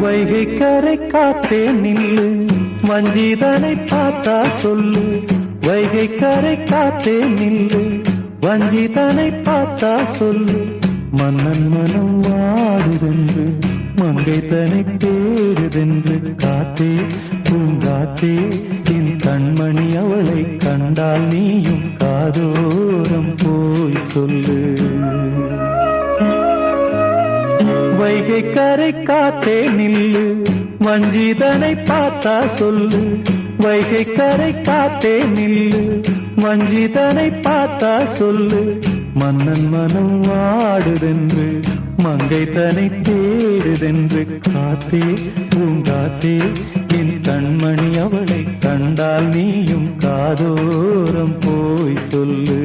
வைகை கரை காத்தே நில்லு, வஞ்சிதனை பார்த்தா சொல்லு. வைகை கரை காத்தே நில்லு, வஞ்சிதனை பார்த்தா சொல்லு. மன்னன் மனம் வாடுதென்று, மங்கை தனை தேடுதென்று. காத்தே பூங்காத்தே, என் கண்மணி அவளை கண்டால் நீயும் காதோரம் போய் சொல்லு. வைகை கரை காத்தே நில்லு, வஞ்சிதனை பார்த்தா சொல்லு. வைகை கரை காத்தே நில்லு, வஞ்சிதனை பார்த்தா சொல்லு. மன்னன் மனம் வாடுதென்று, மங்கை தனை தேடுதென்று. காத்தே பூங்காத்தே, என் கண்மணி அவளை கண்டால் நீயும் காதோரம் போய் சொல்லு.